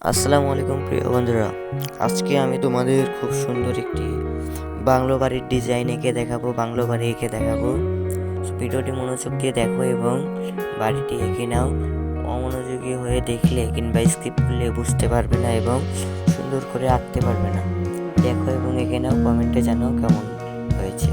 আসসালামু আলাইকুম প্রিয় বন্ধুরা। আজকে আমি তোমাদের খুব সুন্দর একটি বাংলো বাড়ির ডিজাইন বাংলো বাড়ি এঁকে দেখাবো। ভিডিওটি মনোযোগ দিয়ে দেখো এবং বাড়িটি এঁকে নাও। অমনোযোগী হয়ে দেখলে কিংবা স্কিপ করলে বুঝতে পারবে না এবং সুন্দর করে আঁকতে পারবে না। দেখো এবং এঁকে নাও, কমেন্টে জানাও কেমন হয়েছে।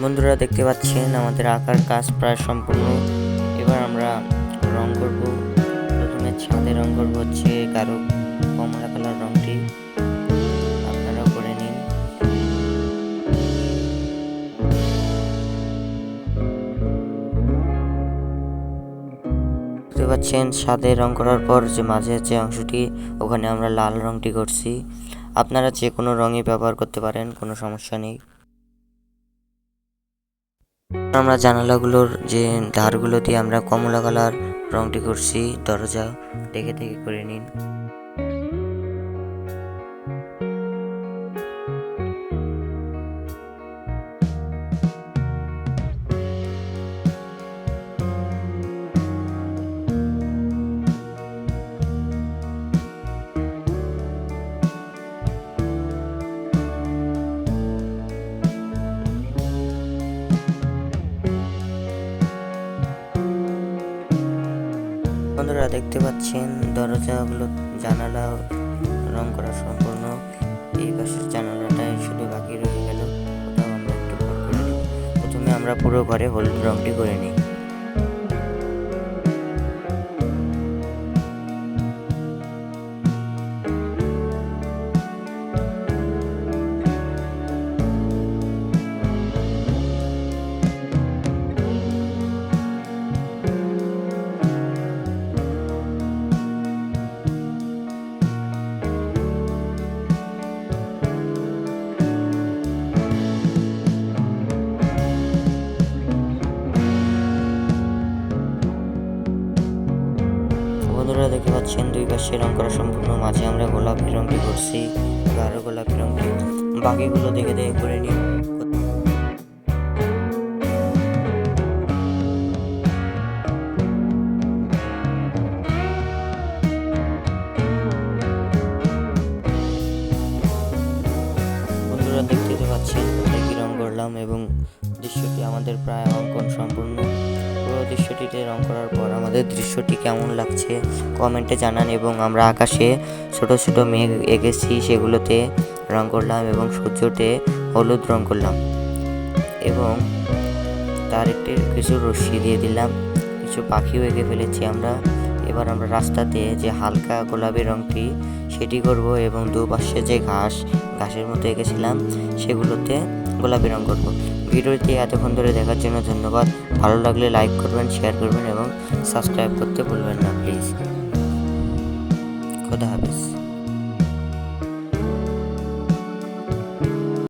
বন্ধুরা, দেখতে পাচ্ছেন আমাদের আঁকার কাজ প্রায় সম্পূর্ণ। এবার আমরা রং করব। প্রথমে ছাদে রং করব হচ্ছে গাঢ় কমলা কালার রংটি, আপনারাও করে নিন। দেখতে পাচ্ছেন ছাদে রং করার পর যে মাঝের যে অংশটি, ওখানে আমরা লাল রংটি করছি। আপনারা যে কোনো রঙই ব্যবহার করতে পারেন, কোনো সমস্যা নেই। আমরা জানালাগুলোর যে ধারগুলো দিয়ে আমরা কমলা কালার রংটি করছি। দরজা দেখে দেখে করে নিন। বন্ধুরা, দেখতে পাচ্ছেন দরজাগুলো জানালা রং করা সম্পূর্ণ। এই পাশের জানালাটাই শুধু বাকি রয়ে গেল, ওটাও আমরা একটু রং করে নিই। প্রথমে আমরা পুরো ঘরে হলুদ রংটি করে নিই। বন্ধুরা, দেখতে পাচ্ছেন দুই পাশে রং করা সম্পূর্ণ। মাঝে আমরা গোলাপি রংটি করছি, গাঢ় গোলাপি রংটি। বাকিগুলো দেখে দেখে করে নিই। বন্ধুরা দেখতে তো পাচ্ছেন কোথায় কী রঙ করলাম এবং দৃশ্যটি আমাদের প্রায় অঙ্কন সম্পূর্ণ। পুরো দৃশ্যটিতে রং করার পর আমাদের দৃশ্যটি কেমন লাগছে কমেন্টে জানান। এবং আমরা আকাশে ছোট ছোট মেঘ এঁকেছি, সেগুলোতে রং করলাম এবং সূর্যতে হলুদ রং করলাম এবং তার একটি কিছু রশ্মি দিয়ে দিলাম, কিছু পাখিও এঁকে ফেলেছি আমরা। এবার আমরা রাস্তাতে যে হালকা গোলাপি রঙটি সেটি করব এবং দুপাশে যে ঘাসের মতো এঁকেছিলাম সেগুলোতে গোলাপি রং করব। ভিডিওটি এতক্ষণ ধরে দেখার জন্য ধন্যবাদ। ভালো লাগলে লাইক করবেন, শেয়ার করবেন এবং সাবস্ক্রাইব করতে ভুলবেন না প্লিজ। খোদা হাফেজ।